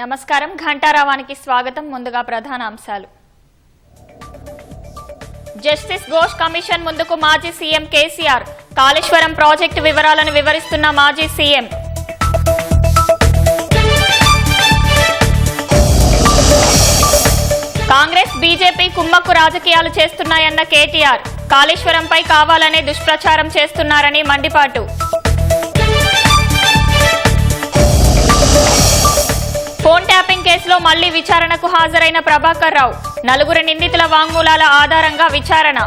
నమస్కారం ఘంటారావానికి స్వాగతం. ముందుగా ప్రధాన అంశాలు. జస్టిస్ ఘోష్ కమిషన్ ముందుకు మాజీ సీఎం కేసీఆర్. కాళేశ్వరం ప్రాజెక్టు వివరాలను వివరిస్తున్న మాజీ సీఎం. కాంగ్రెస్ బీజేపీ కుమ్మక్కు రాజకీయాలు చేస్తున్నాయన్న కేటీఆర్. కాళేశ్వరంపై కావాలనే దుష్ప్రచారం చేస్తున్నారని మండిపాటు. ఫోన్ ట్యాపింగ్ కేసులో మళ్లీ విచారణకు హాజరైన ప్రభాకర్ రావు. 4 నిందితుల వాంగ్మూలాల ఆధారంగా విచారణ.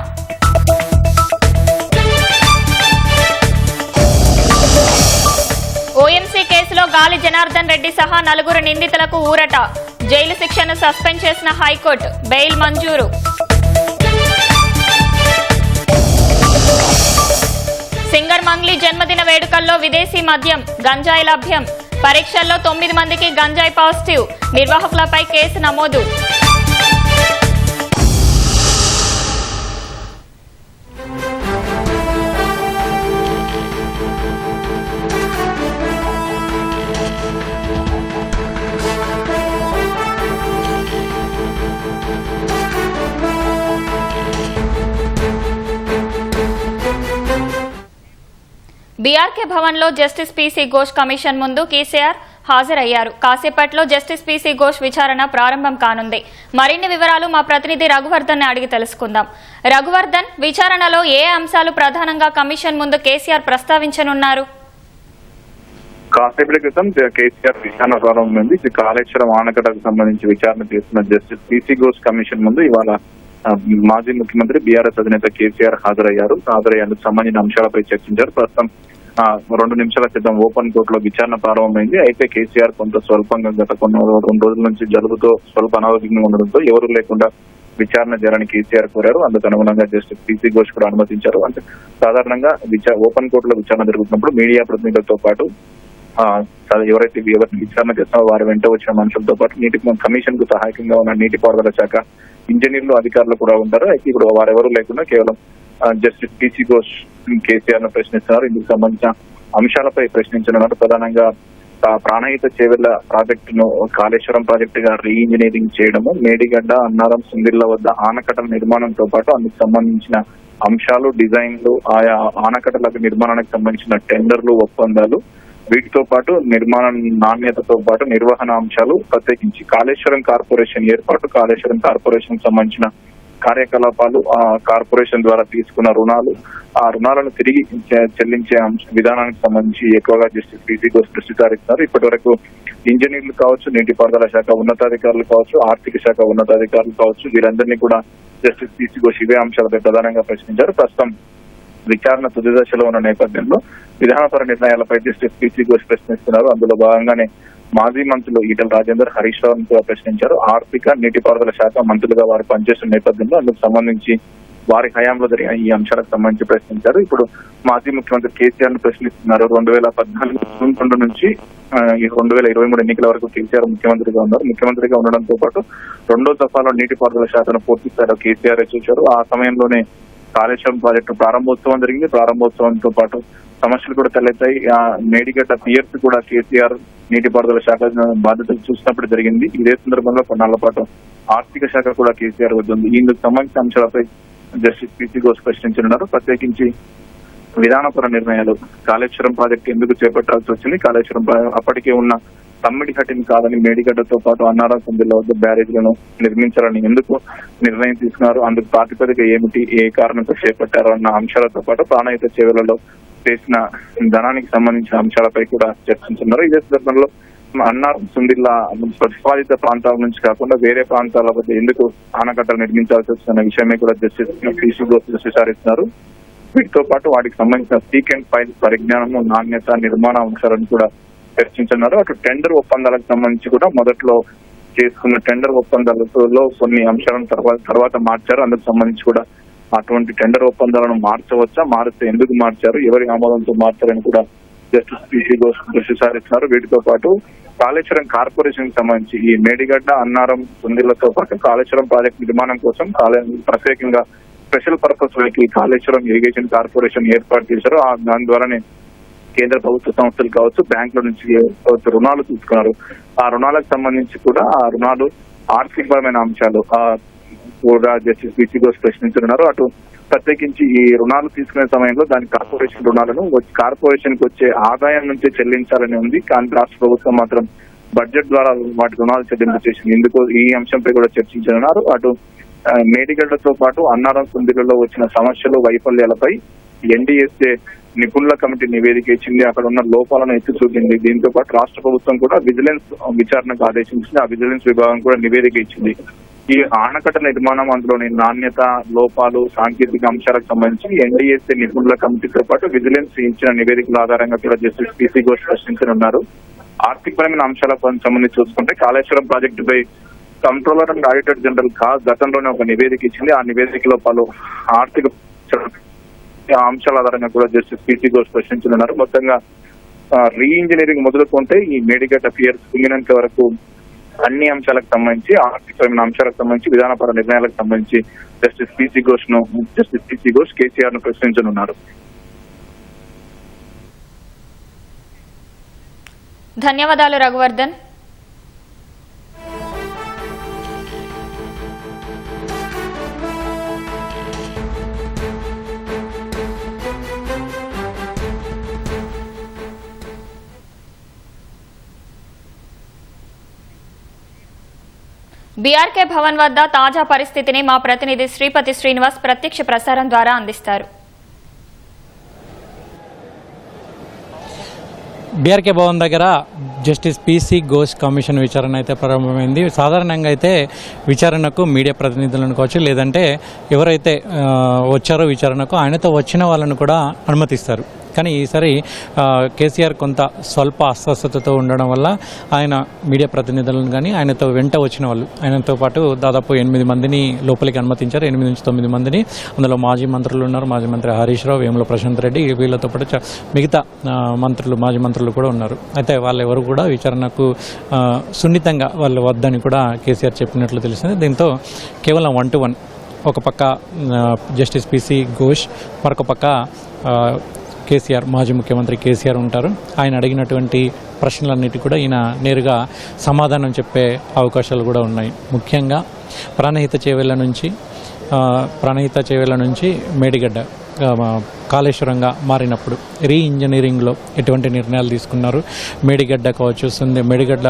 ఓఎంసీ కేసులో గాలి జనార్దన్ రెడ్డి సహా 4 నిందితులకు ఊరట. జైలు శిక్షను సస్పెండ్ చేసిన హైకోర్టు. బెయిల్ మంజూరు. సింగర్ మంగ్లీ జన్మదిన వేడుకల్లో విదేశీ మద్యం, గంజాయి లభ్యం. పరీక్షల్లో 9 మందికి గంజాయి పాజిటివ్. నిర్వాహకులపై కేసు నమోదు. బీఆర్కే భవన్లో జస్టిస్ పీసీ ఘోష్ కమిషన్ ముందు కేసీఆర్ హాజరయ్యారు. కాసేపట్లో జస్టిస్ పీసీ ఘోష్ విచారణ ప్రారంభం కానుంది. మరిన్ని వివరాలు మా ప్రతినిధి రఘువర్ధన్ అడిగి తెలుసుకుందాం. రఘువర్ధన్, విచారణలో ఏ అంశాలు ప్రధానంగా కమిషన్ ముందు కేసీఆర్ ప్రస్తావించనున్నారు? కాసేపటి క్రితం కేసీఆర్ విచారణ ప్రారంభమైంది. కాళేశ్వరం ఆనకట్టకు సంబంధించి విచారణ చేస్తున్న జస్టిస్ పీసీ ఘోష్ కమిషన్ ముందు ఇవాళ మాజీ ముఖ్యమంత్రి బీఆర్ఎస్ అధినేత కేసీఆర్ హాజరయ్యేందుకు సంబంధించిన అంశాలపై చర్చించారు. ప్రస్తుతం 2 నిమిషాల క్రితం ఓపెన్ కోర్టులో విచారణ ప్రారంభమైంది. అయితే కేసీఆర్ కొంత స్వల్పంగా గత 2 రోజుల నుంచి జలుబుతో స్వల్ప అనారోగ్యంగా ఉండడంతో ఎవరు లేకుండా విచారణ చేయాలని కేసీఆర్ కోరారు. అందుకు అనుగుణంగా జస్టిస్ పీసీ ఘోష్ కూడా అనుమతించారు. అంటే సాధారణంగా ఓపెన్ కోర్టులో విచారణ జరుగుతున్నప్పుడు మీడియా ప్రతినిధులతో పాటు ఎవరిని విచారణ చేస్తారో వారి వెంట వచ్చిన మనుషులతో పాటు కమిషన్ కు సహాయకంగా ఉన్న నీటిపారుదల శాఖ ఇంజనీర్లు, అధికారులు కూడా ఉంటారు. అయితే ఇప్పుడు వారెవరూ లేకుండా కేవలం జస్టిస్ పీసీ ఘోష్ కేసీఆర్ ను ప్రశ్నిస్తున్నారు. ఇందుకు సంబంధించిన అంశాలపై ప్రశ్నించనున్నారు. ప్రధానంగా ప్రాణహిత చేవెళ్ల ప్రాజెక్టును కాళేశ్వరం ప్రాజెక్టుగా రీఇంజనీరింగ్ చేయడము, మేడిగడ్డ, అన్నారం, సుందిళ్ల వద్ద ఆనకట్టల నిర్మాణంతో పాటు అందుకు సంబంధించిన అంశాలు, డిజైన్లు, ఆయా ఆనకట్టల నిర్మాణానికి సంబంధించిన టెండర్లు, ఒప్పందాలు, వీటితో పాటు నిర్మాణ నాణ్యతతో పాటు నిర్వహణ అంశాలు, ప్రత్యేకించి కాళేశ్వరం కార్పొరేషన్ ఏర్పాటు, కాళేశ్వరం కార్పొరేషన్ సంబంధించిన కార్యకలాపాలు, ఆ కార్పొరేషన్ ద్వారా తీసుకున్న రుణాలు, ఆ రుణాలను తిరిగి చెల్లించే విధానానికి సంబంధించి ఎక్కువగా జస్టిస్ పీసీ ఘోష్ దృష్టి సారిస్తున్నారు. ఇప్పటి వరకు ఇంజనీర్లు కావచ్చు, నీటిపారుదల శాఖ ఉన్నతాధికారులు కావచ్చు, ఆర్థిక శాఖ ఉన్నతాధికారులు కావచ్చు, వీరందరినీ కూడా జస్టిస్ పీసీ ఘోష్ ఇవే అంశాలపై ప్రధానంగా ప్రశ్నించారు. ప్రస్తుతం విచారణ తుది దశలో ఉన్న నేపథ్యంలో విధానపర నిర్ణయాలపై జస్టిస్ పీసీ ఘోష్ ప్రశ్నిస్తున్నారు. అందులో భాగంగానే మాజీ మంత్రులు ఈటెల రాజేందర్, హరీష్ రావు కూడా ప్రశ్నించారు. ఆర్థిక, నీటిపారుదల శాఖ మంత్రులుగా వారు పనిచేస్తున్న నేపథ్యంలో అందుకు సంబంధించి వారి హయాంలో జరిగిన ఈ అంశాలకు సంబంధించి ప్రశ్నించారు. ఇప్పుడు మాజీ ముఖ్యమంత్రి కేసీఆర్ ను ప్రశ్నిస్తున్నారు. 2014 జూన్ 2 నుంచి 2023 ఎన్నికల వరకు కేసీఆర్ ముఖ్యమంత్రిగా ఉన్నారు. ముఖ్యమంత్రిగా ఉండడంతో పాటు 2వ దఫాలో నీటిపారుదల శాఖను పూర్తి స్థాయిలో కేసీఆర్ చూశారు. ఆ సమయంలోనే కాళేశ్వరం ప్రాజెక్టు ప్రారంభోత్సవం జరిగింది. ప్రారంభోత్సవంతో పాటు సమస్యలు కూడా తలెత్తాయి. మేడిగడ్డ పియర్స్ కూడా కేసీఆర్ నీటిపారుదల శాఖ బాధ్యతలు చూసినప్పుడు జరిగింది. ఇదే సందర్భంగా కొన్నాళ్ల పాటు ఆర్థిక శాఖ కూడా కేసీఆర్ వద్ద ఉంది. ఇందుకు సంబంధించిన అంశాలపై జస్టిస్ పీసీ ఘోష్ ప్రశ్నించనున్నారు. ప్రత్యేకించి విధానపర నిర్ణయాలు, కాళేశ్వరం ప్రాజెక్టు ఎందుకు చేపట్టాల్సి వచ్చింది, కాళేశ్వరం అప్పటికే ఉన్న తమ్మిడి హటిని కాదని మేడిగడ్డతో పాటు అన్నారం, సుందిళ్ల వద్ద బ్యారేజ్లను నిర్మించాలని ఎందుకు నిర్ణయం తీసుకున్నారు, అందుకు ప్రాతిపదిక ఏమిటి, ఏ కారణంతో చేపట్టారు అన్న అంశాలతో పాటు ప్రాణహిత చేవెళ్లలో చేసిన ధనానికి సంబంధించిన అంశాలపై కూడా చర్చించున్నారు. ఇదే సందర్భంలో అన్నారం, సుందిళ్ల ప్రతిపాదిత ప్రాంతాల నుంచి కాకుండా వేరే ప్రాంతాల వద్ద ఎందుకు ఆనకట్టలు నిర్మించాల్సి వచ్చిన విషయమే కూడా జస్టిస్ పీసీ ఘోష్ దృష్టి సారిస్తున్నారు. వీటితో పాటు వాటికి సంబంధించిన సీక్ అండ్ ఫైల్ పరిజ్ఞానము, నాణ్యత, నిర్మాణ అంశాలను కూడా చర్చించున్నారు. అటు టెండర్ ఒప్పందాలకు సంబంధించి కూడా మొదట్లో చేసుకున్న టెండర్ ఒప్పందాలలో కొన్ని అంశాలను తర్వాత మార్చారు. అందుకు సంబంధించి కూడా అటువంటి టెండర్ ఒప్పందాలను మార్చవచ్చా, మారిస్తే ఎందుకు మార్చారు, ఎవరి ఆమోదంతో మార్చారని కూడా జస్టిస్ పీసీ ఘోష్ దృష్టి సారిస్తున్నారు. వీటితో పాటు కాళేశ్వరం కార్పొరేషన్ కి సంబంధించి ఈ మేడిగడ్డ, అన్నారం, సుందిళ్లతో పాటు కాళేశ్వరం ప్రాజెక్టు నిర్మాణం కోసం ప్రత్యేకంగా special purpose vehicle Kaleshwaram irrigation corporation ఏర్పాటు చేశారు. దాని ద్వారానే కేంద్ర ప్రభుత్వ సంస్థలు కావచ్చు, బ్యాంకుల నుంచి రుణాలు తీసుకున్నారు. ఆ రుణాలకు సంబంధించి కూడా ఆ రుణాలు ఆర్థికపరమైన అంశాలు కూడా జస్టిస్ పీసీ ఘోష్ ప్రశ్నించున్నారు. అటు ప్రత్యేకించి ఈ రుణాలు తీసుకునే సమయంలో దాని కార్పొరేషన్ రుణాలను కార్పొరేషన్ కి వచ్చే ఆదాయం నుంచే చెల్లించాలని ఉంది. కానీ రాష్ట్ర ప్రభుత్వం మాత్రం బడ్జెట్ ద్వారా వాటి రుణాలు చెల్లింపు చేసింది. ఇందుకు ఈ అంశంపై కూడా చర్చించనున్నారు. అటు మేడిగడ్డతో పాటు అన్నారం సుందిలో వచ్చిన సమస్యలు, వైఫల్యాలపై ఎన్డీఎస్ఏ నిపుణుల కమిటీ నివేదిక ఇచ్చింది. అక్కడ ఉన్న లోపాలను ఎత్తి చూపింది. దీంతో పాటు రాష్ట్ర ప్రభుత్వం కూడా విజిలెన్స్ విచారణకు ఆదేశించింది. ఆ విజిలెన్స్ విభాగం కూడా నివేదిక ఇచ్చింది. ఈ ఆనకట్ట నిర్మాణం, అందులోని నాణ్యత, లోపాలు, సాంకేతిక అంశాలకు సంబంధించి ఎన్డీఎస్ఏ నిపుణుల కమిటీతో పాటు విజిలెన్స్ ఇచ్చిన నివేదికల ఆధారంగా కూడా జస్టిస్ పీసీ ఘోష్ ప్రశ్నించనున్నారు. ఆర్థికపరమైన అంశాలకు సంబంధించి చూసుకుంటే కాళేశ్వరం ప్రాజెక్టుపై కంట్రోలర్ అండ్ ఆడిటర్ జనరల్ గతంలోనే ఒక నివేదిక ఇచ్చింది. ఆ నివేదికలో పలు ఆర్థిక అంశాల ఆధారంగా కూడా జస్టిస్ పీసీ ఘోష్ ప్రశ్నించనున్నారు. మొత్తంగా రీ ఇంజనీరింగ్ మొదలుకుంటే ఈ మేడిగడ్డ పియర్స్ కుంగినంత వరకు అన్ని అంశాలకు సంబంధించి, ఆర్థికపరమైన అంశాలకు సంబంధించి, విధానపర నిర్ణయాలకు సంబంధించి జస్టిస్ పీసీ ఘోష్ కేసీఆర్ ను ప్రశ్నించనున్నారు. ధన్యవాదాలు రఘువర్ధన్. బీఆర్కే భవన్ వద్ద తాజా పరిస్థితిని మా ప్రతినిధి శ్రీపతి శ్రీనివాస్ ప్రత్యక్ష ప్రసారం ద్వారా అందిస్తారు. బీఆర్కే భవన్ దగ్గర జస్టిస్ పీసీ ఘోష్ కమిషన్ విచారణ అయితే ప్రారంభమైంది. సాధారణంగా అయితే విచారణకు మీడియా ప్రతినిధులను కావచ్చు, లేదంటే ఎవరైతే వచ్చారో విచారణకు ఆయనతో వచ్చిన వాళ్ళను కూడా అనుమతిస్తారు. కానీ ఈసారి కేసీఆర్ కొంత స్వల్ప అస్వస్థతతో ఉండడం వల్ల ఆయన మీడియా ప్రతినిధులను కానీ ఆయనతో వెంట వచ్చిన వాళ్ళు, ఆయనతో పాటు దాదాపు 8 మందిని లోపలికి అనుమతించారు. 8 నుంచి 9 మందిని. అందులో మాజీ మంత్రులు ఉన్నారు. మాజీ మంత్రి హరీష్ రావు, వేముల ప్రశాంత్ రెడ్డి, వీళ్ళతో పాటు మిగతా మంత్రులు, మాజీ మంత్రులు కూడా ఉన్నారు. అయితే వాళ్ళు ఎవరు కూడా విచారణకు సున్నితంగా వాళ్ళు వద్దని కూడా కేసీఆర్ చెప్పినట్లు తెలిసింది. దీంతో కేవలం 1-to-1, ఒక పక్క జస్టిస్ పీసీ ఘోష్, మరొక పక్క కేసీఆర్, మాజీ ముఖ్యమంత్రి కేసీఆర్ ఉంటారు. ఆయన అడిగినటువంటి ప్రశ్నలన్నిటి కూడా ఈయన నేరుగా సమాధానం చెప్పే అవకాశాలు కూడా ఉన్నాయి. ముఖ్యంగా ప్రాణహిత చేవేళ్ల నుంచి మేడిగడ్డ కాళేశ్వరంగా మారినప్పుడు రీ ఇంజనీరింగ్లో ఎటువంటి నిర్ణయాలు తీసుకున్నారు, మేడిగడ్డ కావచ్చు, మేడిగడ్డ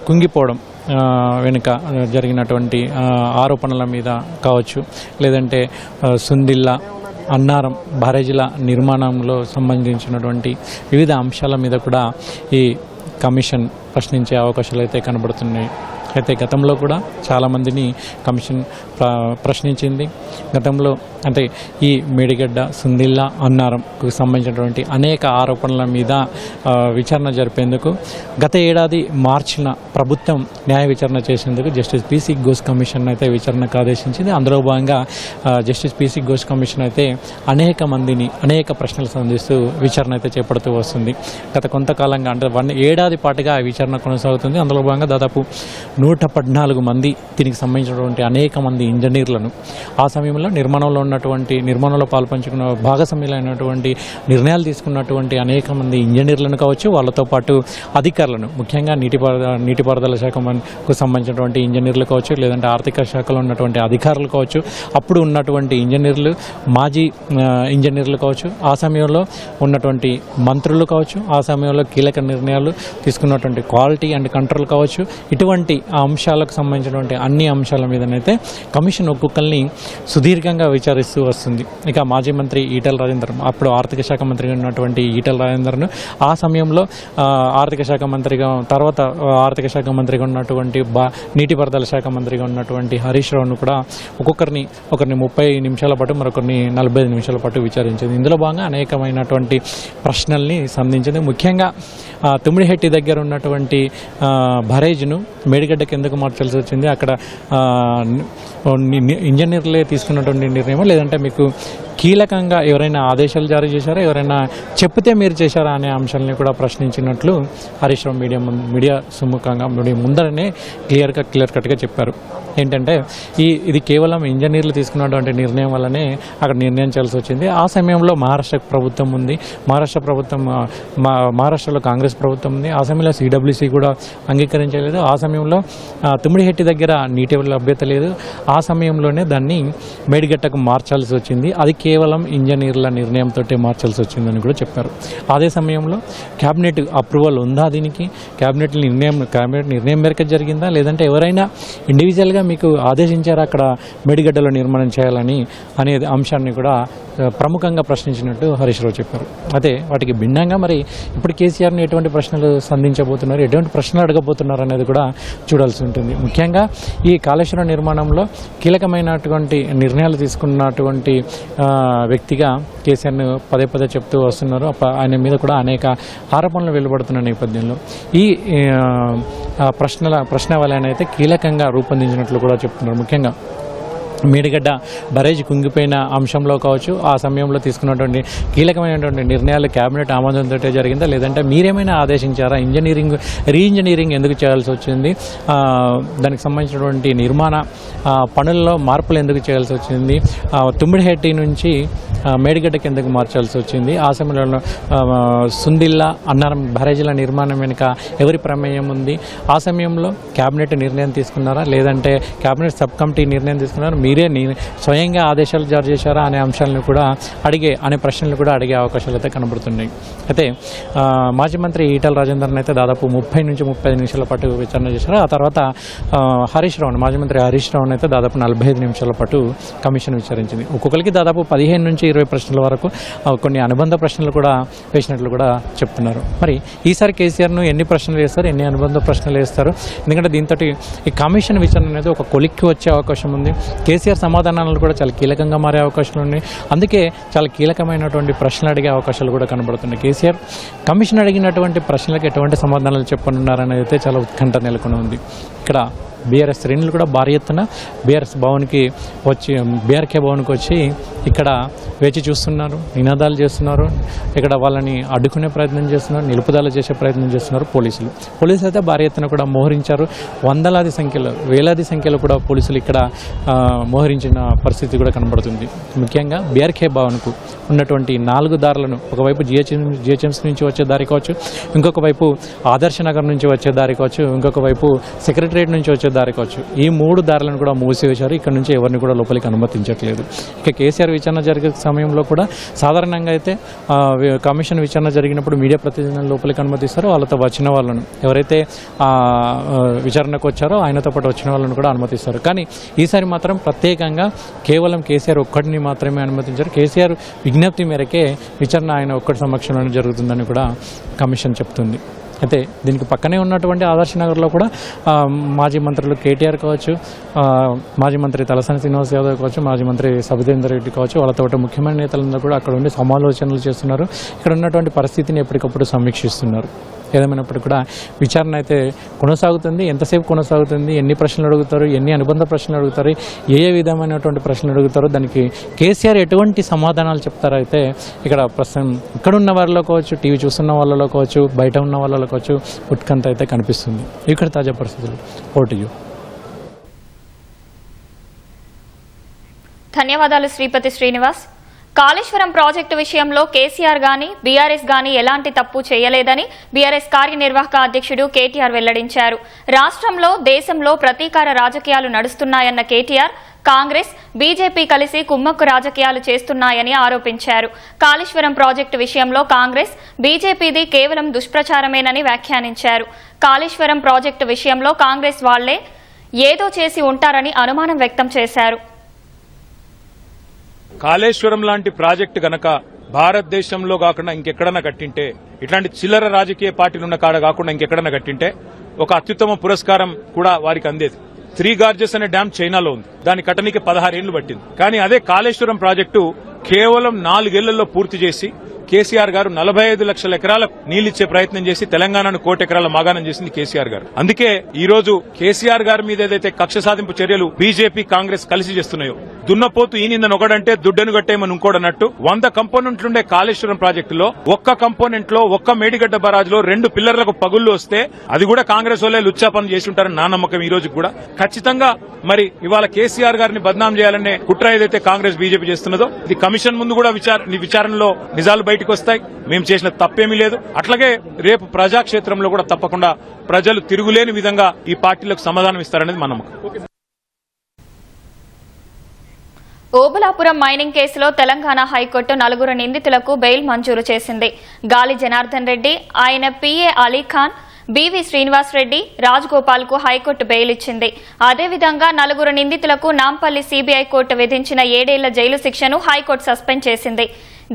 కుంగిపోవడం వెనుక జరిగినటువంటి ఆరోపణల మీద కావచ్చు, లేదంటే సుందిల్లా, అన్నారం బ్యారేజీల నిర్మాణంలో సంబంధించినటువంటి వివిధ అంశాల మీద కూడా ఈ కమిషన్ ప్రశ్నించే అవకాశాలు అయితే కనబడుతున్నాయి. అయితే గతంలో కూడా చాలామందిని కమిషన్ ప్రశ్నించింది. గతంలో అంటే ఈ మేడిగడ్డ, సుందిల్లా, అన్నారంకు సంబంధించినటువంటి అనేక ఆరోపణల మీద విచారణ జరిపేందుకు గత ఏడాది మార్చిన ప్రభుత్వం న్యాయ విచారణ చేసేందుకు జస్టిస్ పీసీ ఘోష్ కమిషన్ అయితే విచారణకు ఆదేశించింది. అందులో భాగంగా జస్టిస్ పీసీ ఘోష్ కమిషన్ అయితే అనేక ప్రశ్నలు సంధిస్తూ విచారణ అయితే చేపడుతూ వస్తుంది. గత కొంతకాలంగా అంటే 1 ఏడాది పాటుగా విచారణ కొనసాగుతుంది. అందులో భాగంగా దాదాపు 114 మంది దీనికి సంబంధించినటువంటి అనేక మంది ఇంజనీర్లను, ఆ సమయంలో నిర్మాణంలో పాల్పంచుకున్న భాగస్వామ్యులైనటువంటి నిర్ణయాలు తీసుకున్నటువంటి అనేక మంది ఇంజనీర్లను కావచ్చు, వాళ్ళతో పాటు అధికారులను, ముఖ్యంగా నీటిపారుదల శాఖకు సంబంధించినటువంటి ఇంజనీర్లు కావచ్చు, లేదంటే ఆర్థిక శాఖలో ఉన్నటువంటి అధికారులు కావచ్చు, అప్పుడు ఉన్నటువంటి ఇంజనీర్లు, మాజీ ఇంజనీర్లు కావచ్చు, ఆ సమయంలో ఉన్నటువంటి మంత్రులు కావచ్చు, ఆ సమయంలో కీలక నిర్ణయాలు తీసుకున్నటువంటి క్వాలిటీ అండ్ కంట్రోల్ కావచ్చు, ఇటువంటి అంశాలకు సంబంధించినటువంటి అన్ని అంశాల మీదనైతే కమిషన్ ఒక్కొక్కరిని సుదీర్ఘంగా విచారిస్తూ వస్తుంది. ఇక మాజీ మంత్రి ఈటెల రాజేందర్, అప్పుడు ఆర్థిక శాఖ మంత్రిగా ఉన్నటువంటి ఈటెల రాజేందర్ను, ఆ సమయంలో ఆర్థిక శాఖ మంత్రిగా, తర్వాత ఆర్థిక శాఖ మంత్రిగా ఉన్నటువంటి నీటిపారుదల శాఖ మంత్రిగా ఉన్నటువంటి హరీష్ రావును కూడా ఒకరిని 30 నిమిషాల పాటు, మరొకరిని 45 నిమిషాల పాటు విచారించింది. ఇందులో భాగంగా అనేకమైనటువంటి ప్రశ్నల్ని సంధించింది. ముఖ్యంగా తుమ్మిడిహెట్టి దగ్గర ఉన్నటువంటి బ్యారేజ్ను మేడిగడ్డకి ఎందుకు మార్చాల్సి వచ్చింది, అక్కడ ఇంజనీర్లే తీసుకున్నటువంటి నిర్ణయం, లేదంటే మీకు కీలకంగా ఎవరైనా ఆదేశాలు జారీ చేశారా, ఎవరైనా చెప్తే మీరు చేశారా అనే అంశాలని కూడా ప్రశ్నించినట్లు హరీష్ రావు మీడియా ముందరనే క్లియర్ కట్గా చెప్పారు. ఏంటంటే ఇది కేవలం ఇంజనీర్లు తీసుకున్నటువంటి నిర్ణయం వల్లనే అక్కడ నిర్ణయించాల్సి వచ్చింది. ఆ సమయంలో మహారాష్ట్ర ప్రభుత్వం ఉంది, మహారాష్ట్రలో కాంగ్రెస్ ప్రభుత్వం ఉంది. ఆ సమయంలో సిడబ్ల్యూసీ కూడా అంగీకరించలేదు. ఆ సమయంలో తుమ్మిడిహెట్టి దగ్గర నీటి లభ్యత లేదు. ఆ సమయంలోనే దాన్ని మేడిగడ్డకు మార్చాల్సి వచ్చింది. అది కేవలం ఇంజనీర్ల నిర్ణయంతో మార్చాల్సి వచ్చిందని కూడా చెప్పారు. అదే సమయంలో క్యాబినెట్ అప్రూవల్ ఉందా, దీనికి క్యాబినెట్ నిర్ణయం మేరకు జరిగిందా, లేదంటే ఎవరైనా ఇండివిజువల్గా మీకు ఆదేశించారా అక్కడ మేడిగడ్డలో నిర్మాణం చేయాలని అనే అంశాన్ని కూడా ప్రముఖంగా ప్రశ్నించినట్టు హరీష్ రావు చెప్పారు. అదే వాటికి భిన్నంగా మరి ఇప్పుడు కేసీఆర్ని ఎటువంటి ప్రశ్నలు సంధించబోతున్నారు, ఎటువంటి ప్రశ్నలు అడగబోతున్నారు అనేది కూడా చూడాల్సి ఉంటుంది. ముఖ్యంగా ఈ కాళేశ్వరం నిర్మాణంలో కీలకమైనటువంటి నిర్ణయాలు తీసుకున్నటువంటి వ్యక్తిగా కేసీఆర్ను పదే పదే చెప్తూ వస్తున్నారు. ఆయన మీద కూడా అనేక ఆరోపణలు వెలువడుతున్న నేపథ్యంలో ఈ ప్రశ్నావళిని అయితే కీలకంగా రూపొందించినట్లు కూడా చెప్తున్నారు. ముఖ్యంగా మేడిగడ్డ బరేజ్ కుంగిపోయిన అంశంలో కావచ్చు, ఆ సమయంలో తీసుకున్నటువంటి కీలకమైనటువంటి నిర్ణయాలు కేబినెట్ ఆమోదంతో జరిగిందా, లేదంటే మీరేమైనా ఆదేశించారా, రీఇంజనీరింగ్ ఎందుకు చేయాల్సి వచ్చింది, దానికి సంబంధించినటువంటి నిర్మాణ పనుల్లో మార్పులు ఎందుకు చేయాల్సి వచ్చింది, తుమ్మిడిహెట్టి నుంచి మేడిగడ్డకి ఎందుకు మార్చాల్సి వచ్చింది, ఆ సమయంలో సుందిల్లా అన్నారం బ్యారేజీల నిర్మాణం వెనుక ఎవరి ప్రమేయం ఉంది, ఆ సమయంలో కేబినెట్ నిర్ణయం తీసుకున్నారా, లేదంటే కేబినెట్ సబ్ కమిటీ నిర్ణయం తీసుకున్నారా, మీరే స్వయంగా ఆదేశాలు జారీ చేశారా అనే అంశాలను కూడా అనే ప్రశ్నలు కూడా అడిగే అవకాశాలు అయితే కనబడుతున్నాయి. అయితే మాజీ మంత్రి ఈటల రాజేందర్ని అయితే దాదాపు 30 నుంచి 35 నిమిషాల పాటు విచారణ చేశారు. ఆ తర్వాత మాజీ మంత్రి హరీష్ రావుని అయితే దాదాపు 45 నిమిషాల పాటు కమిషన్ విచారించింది. ఒక్కొక్కరికి దాదాపు 15 నుంచి 20 ప్రశ్నల వరకు కొన్ని అనుబంధ ప్రశ్నలు కూడా వేసినట్లు కూడా చెప్తున్నారు. మరి ఈసారి కేసీఆర్ను ఎన్ని ప్రశ్నలు వేస్తారు, ఎన్ని అనుబంధ ప్రశ్నలు వేస్తారు, ఎందుకంటే దీంతో ఈ కమిషన్ విచారణ అనేది ఒక కొలిక్కి వచ్చే అవకాశం ఉంది. కేసీఆర్ సమాధానాలు కూడా చాలా కీలకంగా మారే అవకాశాలు ఉన్నాయి. అందుకే చాలా కీలకమైనటువంటి ప్రశ్నలు అడిగే అవకాశాలు కూడా కనబడుతున్నాయి. కేసీఆర్ కమిషన్ అడిగినటువంటి ప్రశ్నలకు ఎటువంటి సమాధానాలు చెప్పనున్నారనేది అయితే చాలా ఉత్కంఠ నెలకొని ఉంది. ఇక్కడ బీఆర్ఎస్ శ్రేణులు కూడా భారీ ఎత్తున బీఆర్కే భవన్కి వచ్చి ఇక్కడ వేచి చూస్తున్నారు, నినాదాలు చేస్తున్నారు, ఇక్కడ వాళ్ళని అడ్డుకునే ప్రయత్నం చేస్తున్నారు, నిలుపుదల చేసే ప్రయత్నం చేస్తున్నారు పోలీసులు అయితే భారీ ఎత్తున కూడా మోహరించారు. వేలాది సంఖ్యలో కూడా పోలీసులు ఇక్కడ మోహరించిన పరిస్థితి కూడా కనబడుతుంది. ముఖ్యంగా బీఆర్కే భవన్కు ఉన్నటువంటి 4 దారులను, ఒకవైపు జిహెచ్ఎంసీ నుంచి వచ్చే దారి కావచ్చు, ఇంకొక వైపు ఆదర్శ నగర్ నుంచి వచ్చే దారి కావచ్చు, ఇంకొక వైపు సెక్రటరియట్ నుంచి వచ్చే దారి కావచ్చు, ఈ 3 దారులను కూడా మూసివేశారు. ఇక్కడ నుంచి ఎవరిని కూడా లోపలికి అనుమతించట్లేదు. ఇక కేసీఆర్ విచారణ జరిగే సమయంలో కూడా సాధారణంగా అయితే కమిషన్ విచారణ జరిగినప్పుడు మీడియా ప్రతినిధులను లోపలికి అనుమతిస్తారు. వాళ్ళతో వచ్చిన వాళ్ళను, ఎవరైతే విచారణకు వచ్చారో ఆయనతో పాటు వచ్చిన వాళ్ళను కూడా అనుమతిస్తారు. కానీ ఈసారి మాత్రం ప్రత్యేకంగా కేవలం కేసీఆర్ ఒక్కడిని మాత్రమే అనుమతించారు. కేసీఆర్ విజ్ఞప్తి మేరకే విచారణ ఆయన ఒక్కడి సమక్షంలోనే జరుగుతుందని కూడా కమిషన్ చెప్తుంది. అయితే దీనికి పక్కనే ఉన్నటువంటి ఆదర్శ నగర్లో కూడా మాజీ మంత్రులు కేటీఆర్ కావచ్చు, మాజీ మంత్రి తలసాని శ్రీనివాస్ యాదవ్ కావచ్చు, మాజీ మంత్రి సబితేందర్ రెడ్డి కావచ్చు, వాళ్ళతో ముఖ్యమైన నేతలందరూ కూడా అక్కడ ఉండి సమాలోచనలు చేస్తున్నారు. ఇక్కడ ఉన్నటువంటి పరిస్థితిని ఎప్పటికప్పుడు సమీక్షిస్తున్నారు. ఏదేమైనప్పటికీ కూడా విచారణ అయితే కొనసాగుతుంది. ఎంతసేపు కొనసాగుతుంది, ఎన్ని ప్రశ్నలు అడుగుతారు, ఎన్ని అనుబంధ ప్రశ్నలు అడుగుతారు, ఏ విధమైనటువంటి ప్రశ్నలు అడుగుతారో దానికి కేసీఆర్ ఎటువంటి సమాధానాలు చెప్తారో అయితే ఇక్కడ ప్రస్తుతం ఇక్కడున్న వాళ్ళలో కావచ్చు, టీవీ చూస్తున్న వాళ్ళలో కావచ్చు, బయట ఉన్న వాళ్ళలో కావచ్చు ఉత్కంఠ అయితే కనిపిస్తుంది. ఇక్కడ తాజా పరిస్థితులు. ఓటీయూ. ధన్యవాదాలు శ్రీపతి శ్రీనివాస్. కాళేశ్వరం ప్రాజెక్టు విషయంలో కేసీఆర్ గాని బీఆర్ఎస్ గాని ఎలాంటి తప్పు చేయలేదని బీఆర్ఎస్ కార్యనిర్వాహక అధ్యక్షుడు కేటీఆర్ వెల్లడించారు. రాష్ట్రంలో, దేశంలో ప్రతీకార రాజకీయాలు నడుస్తున్నాయన్న కేటీఆర్ కాంగ్రెస్, బీజేపీ కలిసి కుమ్మక్కు రాజకీయాలు చేస్తున్నాయని ఆరోపించారు. కాళేశ్వరం ప్రాజెక్టు విషయంలో కాంగ్రెస్, బీజేపీది కేవలం దుష్ప్రచారమేనని వ్యాఖ్యానించారు. కాళేశ్వరం ప్రాజెక్టు విషయంలో కాంగ్రెస్ వాళ్లే ఏదో చేసి ఉంటారని అనుమానం వ్యక్తం చేశారు. కాళేశ్వరం లాంటి ప్రాజెక్టు గనక భారతదేశంలో కాకుండా ఇంకెక్కడన్నా కట్టింటే, ఇట్లాంటి చిల్లర రాజకీయ పార్టీలున్న కాడ కాకుండా ఇంకెక్కడన్నా కట్టింటే ఒక అత్యుత్తమ పురస్కారం కూడా వారికి అందేది. 3 గార్జెస్ అనే డ్యాం చైనాలో ఉంది. దాని కట్టనికి 16 ఏళ్లు పట్టింది. కానీ అదే కాళేశ్వరం ప్రాజెక్టు కేవలం 4 ఏళ్లలో పూర్తి చేసి కేసీఆర్ గారు 45 లక్షల ఎకరాలకు నీళ్లిచ్చే ప్రయత్నం చేసి తెలంగాణను 1 కోటి ఎకరాల మాగాణం చేసింది కేసీఆర్ గారు. అందుకే ఈ రోజు కేసీఆర్ గారి మీద ఏదైతే కక్ష సాధింపు చర్యలు బీజేపీ కాంగ్రెస్ కలిసి చేస్తున్నాయో, దున్నపోతు ఈ నిందను ఒకడంటే దుడ్డను కట్టేయమని ఇంకోడన్నట్టు 100 కంపోనెంట్లుండే కాళేశ్వరం ప్రాజెక్టులో ఒక్క కంపోనెంట్ లో ఒక్క మేడిగడ్డ బరాజ్లో 2 పిల్లర్లకు పగుళ్లు వస్తే అది కూడా కాంగ్రెస్ వాళ్ళే లుచ్చా పని చేసి ఉంటారని నా నమ్మకం. ఈ రోజు కూడా ఖచ్చితంగా మరి ఇవాళ కేసీఆర్ గారిని బద్నాం చేయాలనే కుట్ర ఏదైతే కాంగ్రెస్ బీజేపీ చేస్తున్నదో ఇది కమిషన్ ముందు కూడా విచారణలో నిజాలు బయటకు వస్తాయి. మేము చేసిన తప్పేమీ లేదు. అట్లాగే రేపు ప్రజాక్షేత్రంలో కూడా తప్పకుండా ప్రజలు తిరుగులేని విధంగా ఈ పార్టీలకు సమాధానం ఇస్తారనేది మా నమ్మకం. ఓబులాపురం మైనింగ్ కేసులో తెలంగాణ హైకోర్టు 4 నిందితులకు బెయిల్ మంజూరు చేసింది. గాలి జనార్దన్ రెడ్డి, ఆయన పిఏ అలీఖాన్, బివి శ్రీనివాస్ రెడ్డి, రాజ్ గోపాల్ కు హైకోర్టు బెయిల్ ఇచ్చింది. అదేవిధంగా 4 నిందితులకు నాంపల్లి సిబిఐ కోర్టు విధించిన 7 ఏళ్ల జైలు శిక్షను హైకోర్టు సస్పెండ్ చేసింది.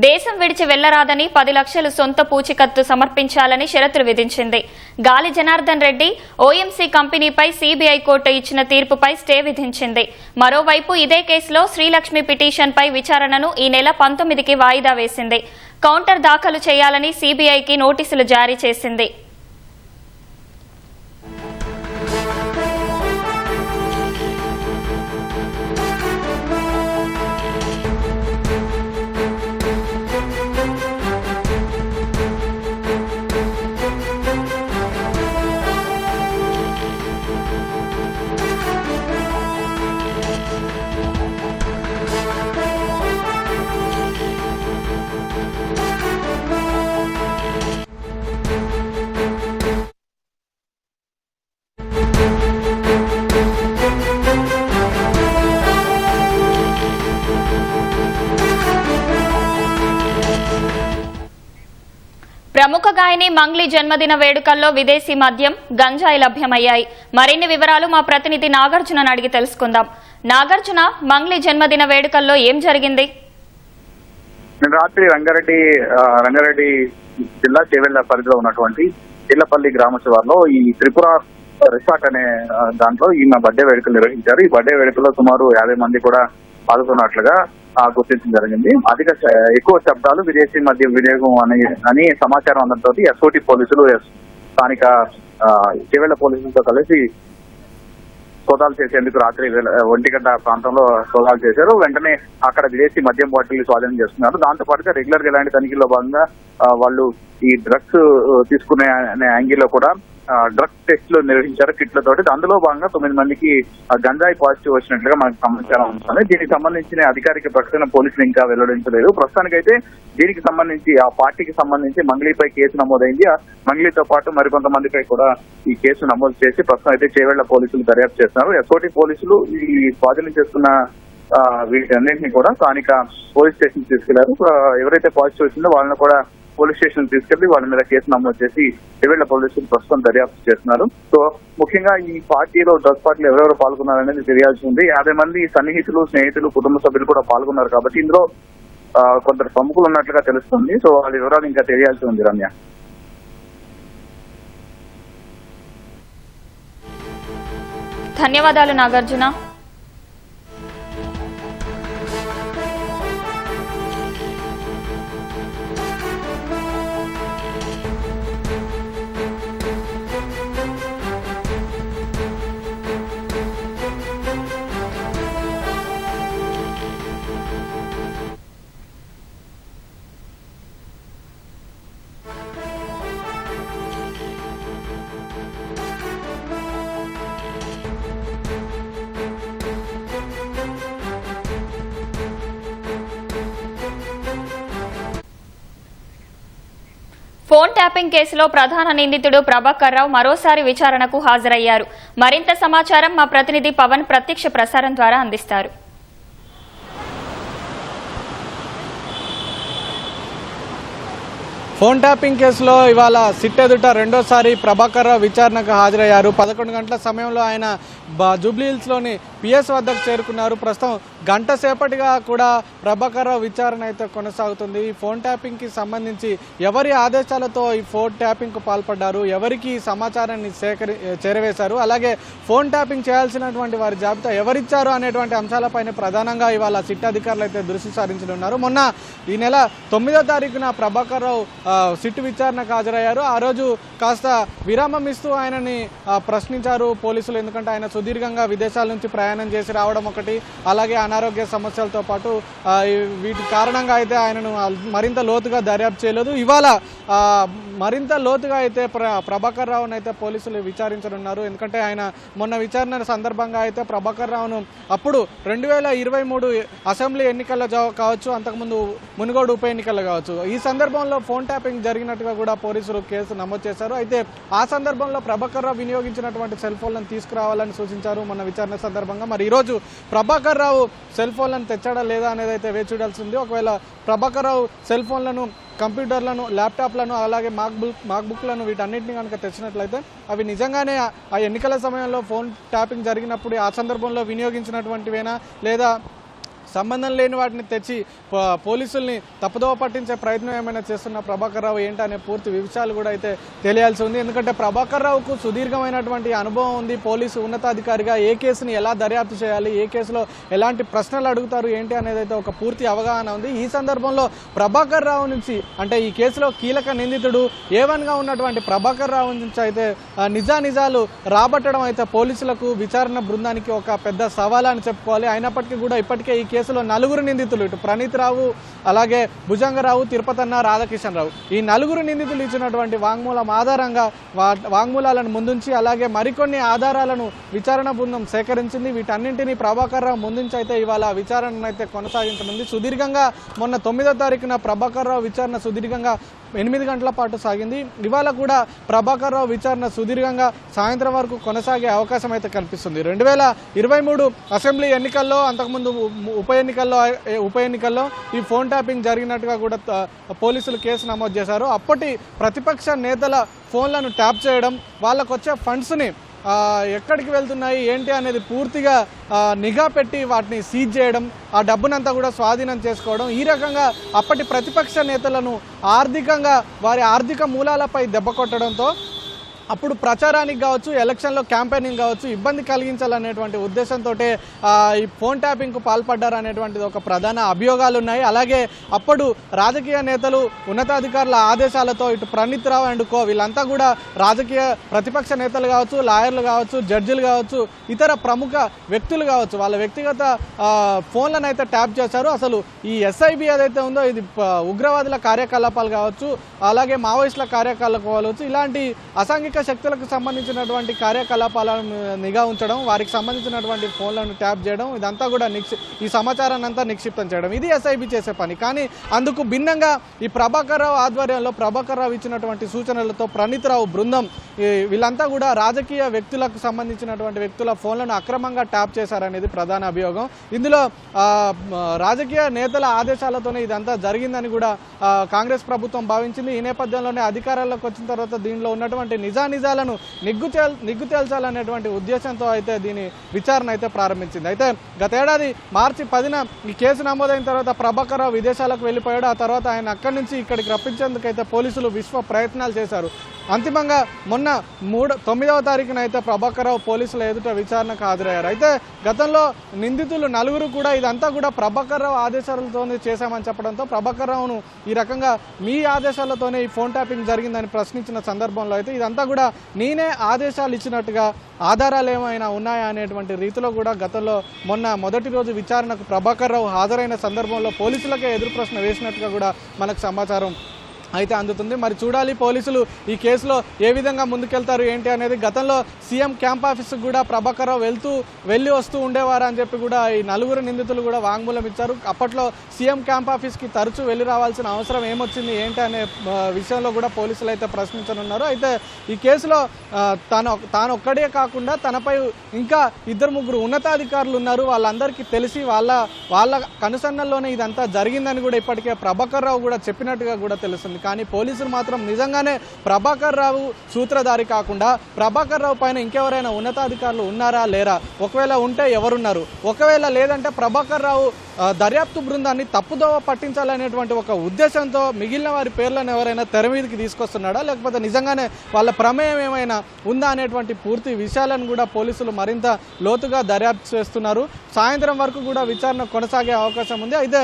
దేశం విడిచి వెళ్లరాదని 10 లక్షలు సొంత పూచికత్తు సమర్పించాలని షరతులు విధించింది. గాలి జనార్దన్ రెడ్డి ఓఎంసీ కంపెనీపై సిబిఐ కోర్టు ఇచ్చిన తీర్పుపై స్టే విధించింది. మరోవైపు ఇదే కేసులో శ్రీలక్ష్మి పిటిషన్పై విచారణను ఈ నెల 19కి వాయిదా వేసింది. కౌంటర్ దాఖలు చేయాలని సిబిఐకి నోటీసులు జారీ చేసింది. ప్రముఖ గాయని మంగ్లీ జన్మదిన వేడుకల్లో విదేశీ మద్యం, గంజాయి లభ్యమయ్యాయి. మరిన్ని వివరాలు మా ప్రతినిధి నాగార్జునను అడిగి తెలుసుకుందాం. నాగార్జున, మంగ్లీ జన్మదిన వేడుకల్లో ఏం జరిగింది? రాత్రి రంగారెడ్డి జిల్లా చేవెళ్ల పరిధిలో ఉన్నటువంటి ఇళ్లపల్లి గ్రామ శివార్లో ఈ త్రిపుర రిసార్ట్ అనే దాంట్లో ఈమె బర్త్డే వేడుకలు నిర్వహించారు. ఈ బర్త్డే వేడుకలో సుమారు 50 మంది కూడా పాల్గొన్నట్లుగా గుర్తించడం జరిగింది. ఎక్కువ శబ్దాలు, విదేశీ మద్యం వినియోగం అని సమాచారం అందడంతో ఎస్ఓటి పోలీసులు స్థానిక చేవెళ్ల పోలీసులతో కలిసి సోదాలు చేసేందుకు రాత్రి 1 గంట ప్రాంతంలో సోదాలు చేశారు. వెంటనే అక్కడ విదేశీ మద్యం బాటిల్ స్వాధీనం చేస్తున్నారు. దాంతో పాటుగా రెగ్యులర్ గా ఇలాంటి తనిఖీల్లో భాగంగా వాళ్ళు ఈ డ్రగ్స్ తీసుకునే యాంగిల్లో కూడా డ్రగ్ టెస్టులు నిర్వహించారు కిట్లతోటి. అందులో భాగంగా 9 మందికి గంజాయి పాజిటివ్ వచ్చినట్లుగా మనకు సమాచారం ఉంటుంది. దీనికి సంబంధించిన అధికారిక ప్రకటన పోలీసులు ఇంకా వెల్లడించలేదు. ప్రస్తుతానికైతే దీనికి సంబంధించి ఆ పార్టీకి సంబంధించి మంగ్లీపై కేసు నమోదైంది. మంగ్లీతో పాటు మరికొంతమందిపై కూడా ఈ కేసు నమోదు చేసి ప్రస్తుతం అయితే చేవెళ్ల పోలీసులు దర్యాప్తు చేస్తున్నారు. ఎస్ఓటి పోలీసులు ఈ స్వాధీనం చేస్తున్న వీటన్నింటినీ కూడా స్థానిక పోలీస్ స్టేషన్ తీసుకెళ్లారు. ఎవరైతే పాజిటివ్ వచ్చిందో వాళ్ళని కూడా పోలీస్ స్టేషన్ తీసుకెళ్లి వాళ్ళ మీద కేసు నమోదు చేసి చేవెళ్ల పోలీసులు ప్రస్తుతం దర్యాప్తు చేస్తున్నారు. సో ముఖ్యంగా ఈ పార్టీలో డ్రగ్స్ పార్టీలు ఎవరెవరు పాల్గొన్నారనేది తెలియాల్సి ఉంది. 50 మంది సన్నిహితులు, స్నేహితులు, కుటుంబ సభ్యులు కూడా పాల్గొన్నారు కాబట్టి ఇందులో కొందరు ప్రముఖులు ఉన్నట్లుగా తెలుస్తుంది. సో వాళ్ళ వివరాలు ఇంకా తెలియాల్సి ఉంది. రమ్య, ధన్యవాదాలు నాగార్జున. ఫోన్ ట్యాపింగ్ కేసులో ప్రధాన నిందితుడు ప్రభాకర్ రావు మరోసారి విచారణకు హాజరయ్యారు. మరింత సమాచారం మా ప్రతినిధి పవన్ ప్రత్యక్ష ప్రసారం ద్వారా అందిస్తారు. ఫోన్ ట్యాపింగ్ కేసులో ఇవాళ సిట్ ఎదుట రెండోసారి ప్రభాకర్ రావు విచారణకు హాజరయ్యారు. 11 గంటల సమయంలో ఆయన జూబ్లీహిల్స్లోని పిఎస్ వద్దకు చేరుకున్నారు. ప్రస్తుతం గంట సేపటిగా కూడా ప్రభాకర్ రావు విచారణ అయితే కొనసాగుతుంది. ఈ ఫోన్ ట్యాపింగ్కి సంబంధించి ఎవరి ఆదేశాలతో ఈ ఫోన్ ట్యాపింగ్కు పాల్పడ్డారు, ఎవరికి సమాచారాన్ని చేరవేశారు, అలాగే ఫోన్ ట్యాపింగ్ చేయాల్సినటువంటి వారి జాబితా ఎవరిచ్చారు అనేటువంటి అంశాలపైన ప్రధానంగా ఇవాళ సిట్ అధికారులు అయితే దృష్టి సారించనున్నారు. మొన్న ఈ నెల 9వ తారీఖున ప్రభాకర్ రావు సిట్ విచారణకు హాజరయ్యారు. ఆ రోజు కాస్త విరామం ఇస్తూ ఆయనని ప్రశ్నించారు పోలీసులు. ఎందుకంటే ఆయన సుదీర్ఘంగా విదేశాల నుంచి ప్రయాణం చేసి రావడం ఒకటి, అలాగే అనారోగ్య సమస్యలతో పాటు వీటి కారణంగా అయితే ఆయనను మరింత లోతుగా దర్యాప్తు చేయలేదు. ఇవాళ మరింత లోతుగా అయితే ప్రభాకర్ రావును అయితే పోలీసులు విచారించనున్నారు. ఎందుకంటే ఆయన మొన్న విచారణ సందర్భంగా అయితే ప్రభాకర్ రావును అప్పుడు 2023 అసెంబ్లీ ఎన్నికల్లో కావచ్చు, అంతకుముందు మునుగోడు ఉప ఎన్నికల్లో కావచ్చు, ఈ సందర్భంలో ఫోన్ ట్యాపింగ్ జరిగినట్టుగా కూడా పోలీసులు కేసు నమోదు చేశారు. అయితే ఆ సందర్భంలో ప్రభాకర్ రావు వినియోగించినటువంటి సెల్ ఫోన్లను తీసుకురావాలని సూచించారు మొన్న విచారణ సందర్భంగా. మరి ఈరోజు ప్రభాకర్ రావు సెల్ ఫోన్లను తెచ్చాడా లేదా అనేది అయితే వేచి చూడాల్సింది. ఒకవేళ ప్రభాకర్ రావు సెల్ ఫోన్లను, కంప్యూటర్లను, ల్యాప్టాప్లను, అలాగే మాక్బుక్లను వీటన్నిటిని కనుక తెచ్చినట్లయితే అవి నిజంగానే ఆ ఎన్నికల సమయంలో ఫోన్ ట్యాపింగ్ జరిగినప్పుడు ఆ సందర్భంలో వినియోగించినటువంటివేనా, లేదా సంబంధం లేని వాటిని తెచ్చి పోలీసుల్ని తప్పుదోవ పట్టించే ప్రయత్నం ఏమైనా చేస్తున్న ప్రభాకర్ రావు ఏంటి అనే పూర్తి విషయాలు కూడా అయితే తెలియాల్సి ఉంది. ఎందుకంటే ప్రభాకర్ రావుకు సుదీర్ఘమైనటువంటి అనుభవం ఉంది. పోలీసు ఉన్నతాధికారిగా ఏ కేసుని ఎలా దర్యాప్తు చేయాలి, ఏ కేసులో ఎలాంటి ప్రశ్నలు అడుగుతారు ఏంటి అనేది అయితే ఒక పూర్తి అవగాహన ఉంది. ఈ సందర్భంలో ప్రభాకర్ రావు నుంచి, అంటే ఈ కేసులో కీలక నిందితుడు A1గా ఉన్నటువంటి ప్రభాకర్ రావు నుంచి అయితే నిజాలు రాబట్టడం అయితే పోలీసులకు, విచారణ బృందానికి ఒక పెద్ద సవాల్ అని చెప్పుకోవాలి. అయినప్పటికీ కూడా ఇప్పటికే ఈ కేసులో 4 నిందితులు, ఇటు ప్రణీత్ రావు, అలాగే భుజంగరావు, తిరుపతన్న, రాధాకిషన్ రావు, ఈ 4 నిందితులు ఇచ్చినటువంటి వాంగ్మూలం ఆధారంగా వాంగ్మూలాలను ముందుంచి అలాగే మరికొన్ని ఆధారాలను విచారణ బృందం సేకరించింది. వీటన్నింటినీ ప్రభాకర్ రావు ముందుంచి అయితే ఇవాళ విచారణను అయితే కొనసాగించనుంది. సుదీర్ఘంగా మొన్న 9వ తారీఖున ప్రభాకర్ రావు విచారణ సుదీర్ఘంగా 8 గంటల పాటు సాగింది. ఇవాళ కూడా ప్రభాకర్ రావు విచారణ సుదీర్ఘంగా సాయంత్రం వరకు కొనసాగే అవకాశం అయితే కనిపిస్తుంది. 2023 అసెంబ్లీ ఎన్నికల్లో, అంతకుముందు ఉప ఎన్నికల్లో ఈ ఫోన్ ట్యాపింగ్ జరిగినట్టుగా కూడా పోలీసులు కేసు నమోదు చేశారు. అప్పటి ప్రతిపక్ష నేతల ఫోన్లను ట్యాప్ చేయడం, వాళ్ళకు వచ్చే ఫండ్స్ని ఎక్కడికి వెళ్తున్నాయి ఏంటి అనేది పూర్తిగా నిఘా పెట్టి వాటిని సీజ్ చేయడం, ఆ డబ్బునంతా కూడా స్వాధీనం చేసుకోవడం, ఈ రకంగా అప్పటి ప్రతిపక్ష నేతలను ఆర్థికంగా వారి ఆర్థిక మూలాలపై దెబ్బ కొట్టడంతో అప్పుడు ప్రచారానికి కావచ్చు, ఎలక్షన్లో క్యాంపెయినింగ్ కావచ్చు, ఇబ్బంది కలిగించాలనేటువంటి ఉద్దేశంతో ఈ ఫోన్ ట్యాపింగ్కు పాల్పడ్డారు అనేటువంటిది ఒక ప్రధాన అభియోగాలు ఉన్నాయి. అలాగే అప్పుడు రాజకీయ నేతలు, ఉన్నతాధికారుల ఆదేశాలతో ఇటు ప్రణీత్ రావు అండ్ కో వీళ్ళంతా కూడా రాజకీయ ప్రతిపక్ష నేతలు కావచ్చు, లాయర్లు కావచ్చు, జడ్జిలు కావచ్చు, ఇతర ప్రముఖ వ్యక్తులు కావచ్చు, వాళ్ళ వ్యక్తిగత ఫోన్లను అయితే ట్యాప్ చేశారు. అసలు ఈ SIB ఏదైతే ఉందో ఇది ఉగ్రవాదుల కార్యకలాపాలు కావచ్చు, అలాగే మావోయిస్టుల కార్యకలాపాలు కావచ్చు, ఇలాంటి అసాంఘిక శక్తులకు సంబంధించినటువంటి కార్యకలాపాలను నిఘా ఉంచడం, వారికి సంబంధించినటువంటి ఫోన్లను ట్యాప్ చేయడం, ఇదంతా కూడా ఈ సమాచారాన్ని అంతా నిక్షిప్తం చేయడం, ఇది SIB చేసే పని. కానీ అందుకు భిన్నంగా ఈ ప్రభాకర్ రావు ఆధ్వర్యంలో ప్రభాకర్ రావు ఇచ్చినటువంటి సూచనలతో ప్రణీత్ రావు బృందం వీళ్ళంతా కూడా రాజకీయ వ్యక్తులకు సంబంధించినటువంటి వ్యక్తుల ఫోన్లను అక్రమంగా ట్యాప్ చేశారనేది ప్రధాన అభియోగం. ఇందులో రాజకీయ నేతల ఆదేశాలతోనే ఇదంతా జరిగిందని కూడా కాంగ్రెస్ ప్రభుత్వం భావించింది. ఈ నేపథ్యంలోనే అధికారాల్లోకి వచ్చిన తర్వాత దీనిలో ఉన్నటువంటి నిజాలను నిగ్గు తేల్చాలనేటువంటి ఉద్దేశంతో అయితే దీని విచారణ అయితే ప్రారంభించింది. అయితే గతేడాది మార్చి 10న ఈ కేసు నమోదైన తర్వాత ప్రభాకర్ రావు విదేశాలకు వెళ్ళిపోయాడు. ఆ తర్వాత ఆయన అక్కడి నుంచి ఇక్కడికి రప్పించేందుకైతే పోలీసులు విశ్వ ప్రయత్నాలు చేశారు. అంతిమంగా మొన్న 9వ తారీఖున అయితే ప్రభాకర్ రావు పోలీసుల ఎదుట విచారణకు హాజరయ్యారు. అయితే గతంలో నిందితులు 4 కూడా ఇదంతా కూడా ప్రభాకర్ రావు ఆదేశాలతోనే చేశామని చెప్పడంతో ప్రభాకర్ రావును ఈ రకంగా మీ ఆదేశాలతోనే ఈ ఫోన్ ట్యాపింగ్ జరిగిందని ప్రశ్నించిన సందర్భంలో అయితే ఇదంతా కూడా నేనే ఆదేశాలు ఇచ్చినట్టుగా ఆధారాలు ఏమైనా ఉన్నాయా అనేటువంటి రీతిలో కూడా గతంలో మొన్న మొదటి రోజు విచారణకు ప్రభాకర్ రావు హాజరైన సందర్భంలో పోలీసులకే ఎదురు ప్రశ్న వేసినట్టుగా కూడా మనకు సమాచారం అయితే అందుతుంది. మరి చూడాలి పోలీసులు ఈ కేసులో ఏ విధంగా ముందుకెళ్తారు ఏంటి అనేది. గతంలో సీఎం క్యాంప్ ఆఫీస్కి కూడా ప్రభాకర్ రావు వెళ్ళి వస్తూ ఉండేవారు అని చెప్పి కూడా ఈ 4 నిందితులు కూడా వాంగ్మూలం ఇచ్చారు. అప్పట్లో సీఎం క్యాంప్ ఆఫీస్కి తరచూ వెళ్ళి రావాల్సిన అవసరం ఏమొచ్చింది ఏంటి అనే విషయంలో కూడా పోలీసులు అయితే ప్రశ్నించనున్నారు. అయితే ఈ కేసులో తాను ఒక్కడే కాకుండా తనపై ఇంకా 2-3 ఉన్నతాధికారులు ఉన్నారు. వాళ్ళందరికీ తెలిసి వాళ్ళ కనుసన్నల్లోనే ఇదంతా జరిగిందని కూడా ఇప్పటికే ప్రభాకర్ రావు కూడా చెప్పినట్టుగా కూడా తెలుస్తుంది. కానీ పోలీసులు మాత్రం నిజంగానే ప్రభాకర్ రావు సూత్రధారి కాకుండా ప్రభాకర్ రావు పైన ఇంకెవరైనా ఉన్నతాధికారులు ఉన్నారా లేరా, ఒకవేళ ఉంటే ఎవరున్నారు, ఒకవేళ లేదంటే ప్రభాకర్ రావు దర్యాప్తు బృందాన్ని తప్పుదోవ పట్టించాలనేటువంటి ఒక ఉద్దేశంతో మిగిలిన వారి పేర్లను ఎవరైనా తెర మీదకి తీసుకొస్తున్నాడా, లేకపోతే నిజంగానే వాళ్ళ ప్రమేయం ఏమైనా ఉందా అనేటువంటి పూర్తి విషయాలను కూడా పోలీసులు మరింత లోతుగా దర్యాప్తు చేస్తున్నారు. సాయంత్రం వరకు కూడా విచారణ కొనసాగే అవకాశం ఉంది. అయితే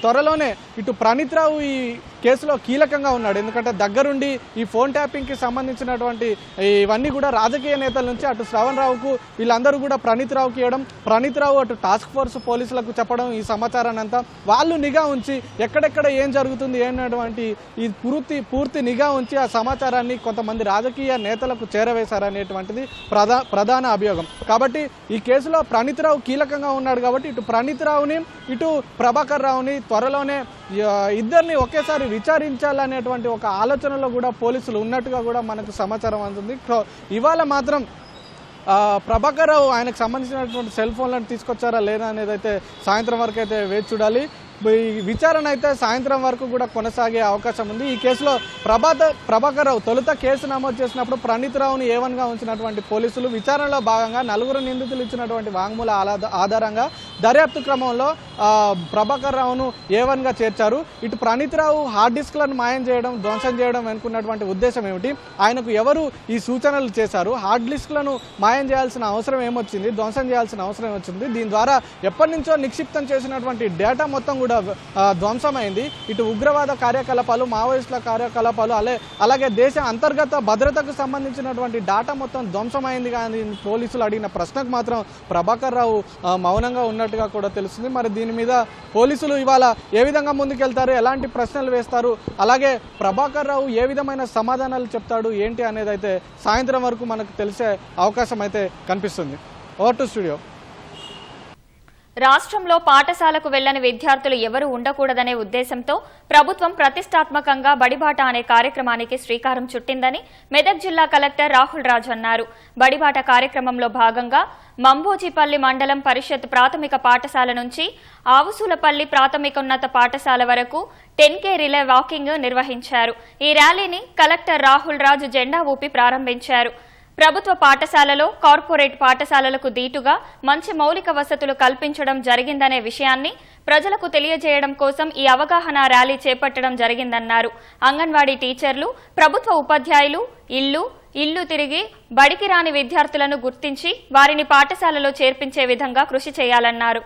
త్వరలోనే ఇటు ప్రణీత్ రావు ఈ కేసులో కీలకంగా ఉన్నాడు. ఎందుకంటే దగ్గరుండి ఈ ఫోన్ ట్యాపింగ్కి సంబంధించినటువంటి ఇవన్నీ కూడా రాజకీయ నేతల నుంచి అటు శ్రవణ్ రావుకు వీళ్ళందరూ కూడా ప్రణీత్ రావుకి ఇవ్వడం, ప్రణీత్ రావు అటు టాస్క్ ఫోర్స్ పోలీసులకు చెప్పడం, ఈ సమాచారాన్ని అంతా వాళ్ళు నిఘా ఉంచి ఎక్కడెక్కడ ఏం జరుగుతుంది అనేటువంటి ఈ పూర్తి నిఘా ఉంచి ఆ సమాచారాన్ని కొంతమంది రాజకీయ నేతలకు చేరవేశారనేటువంటిది ప్రధాన అభియోగం. కాబట్టి ఈ కేసులో ప్రణీత్ రావు కీలకంగా ఉన్నాడు. కాబట్టి ఇటు ప్రణీత్ రావుని ఇటు ప్రభాకర్ రావుని త్వరలోనే ఇద్దరిని ఒకేసారి విచారించాలనేటువంటి ఒక ఆలోచనలో కూడా పోలీసులు ఉన్నట్టుగా కూడా మనకు సమాచారం అందుతుంది. ఇవాళ మాత్రం ప్రభాకర్ రావు ఆయనకు సంబంధించినటువంటి సెల్ ఫోన్లను తీసుకొచ్చారా లేదా అనేది అయితే సాయంత్రం వరకు అయితే వేచి చూడాలి. ఈ విచారణ అయితే సాయంత్రం వరకు కూడా కొనసాగే అవకాశం ఉంది. ఈ కేసులో ప్రభాకర్ రావు తొలుత కేసు నమోదు చేసినప్పుడు ప్రణీత్ రావుని ఏవన్గా ఉంచినటువంటి పోలీసులు విచారణలో భాగంగా 4 నిందితులు ఇచ్చినటువంటి వాంగ్మూల ఆధారంగా దర్యాప్తు క్రమంలో ప్రభాకర్ రావును ఏవన్గా చేర్చారు. ఇటు ప్రణీత్ రావు హార్డ్ డిస్క్లను మాయం చేయడం, ధ్వంసం చేయడం అనుకున్నటువంటి ఉద్దేశం ఏమిటి, ఆయనకు ఎవరు ఈ సూచనలు చేశారు, హార్డ్ డిస్క్లను మాయం చేయాల్సిన అవసరం ఏమొచ్చింది, ధ్వంసం చేయాల్సిన అవసరం ఏమొచ్చింది, దీని ద్వారా ఎప్పటి నుంచో నిక్షిప్తం చేసినటువంటి డేటా మొత్తం కూడా ధ్వంసమైంది. ఇటు ఉగ్రవాద కార్యకలాపాలు, మావోయిస్టుల కార్యకలాపాలు, అలాగే దేశ అంతర్గత భద్రతకు సంబంధించినటువంటి డేటా మొత్తం ధ్వంసమైంది. కానీ పోలీసులు అడిగిన ప్రశ్నకు మాత్రం ప్రభాకర్ రావు మౌనంగా ఉన్నట్టుగా కూడా తెలుస్తుంది. మరి దీని మీద పోలీసులు ఇవాళ ఏ విధంగా ముందుకెళ్తారు, ఎలాంటి ప్రశ్నలు వేస్తారు, అలాగే ప్రభాకర్ రావు ఏ విధమైన సమాధానాలు చెప్తాడు ఏంటి అనేది అయితే సాయంత్రం వరకు మనకు తెలిసే అవకాశం అయితే కనిపిస్తుంది. Over to studio. రాష్ట్రంలో పాఠశాలకు వెళ్లని విద్యార్థులు ఎవరూ ఉండకూడదనే ఉద్దేశంతో ప్రభుత్వం ప్రతిష్టాత్మకంగా బడిబాట అనే కార్యక్రమానికి శ్రీకారం చుట్టిందని మెదక్ జిల్లా కలెక్టర్ రాహుల్ రాజ్ అన్నారు. బడిబాట కార్యక్రమంలో భాగంగా మంబోజిపల్లి మండలం పరిషత్ ప్రాథమిక పాఠశాల నుంచి ఆవుసూలపల్లి ప్రాథమికోన్నత పాఠశాల వరకు 10K రిలే వాకింగ్ నిర్వహించారు. ఈ ర్యాలీని కలెక్టర్ రాహుల్ రాజ్ జెండా ఊపి ప్రారంభించారు. ప్రభుత్వ పాఠశాలలో కార్పొరేట్ పాఠశాలలకు దీటుగా మంచి మౌలిక వసతులు కల్పించడం జరిగిందనే విషయాన్ని ప్రజలకు తెలియజేయడం కోసం ఈ అవగాహన ర్యాలీ చేపట్టడం జరిగిందన్నారు. అంగన్వాడీ టీచర్లు, ప్రభుత్వ ఉపాధ్యాయులు ఇల్లు తిరిగి బడికి రాని విద్యార్థులను గుర్తించి వారిని పాఠశాలలో చేర్పించే విధంగా కృషి చేయాలన్నారు.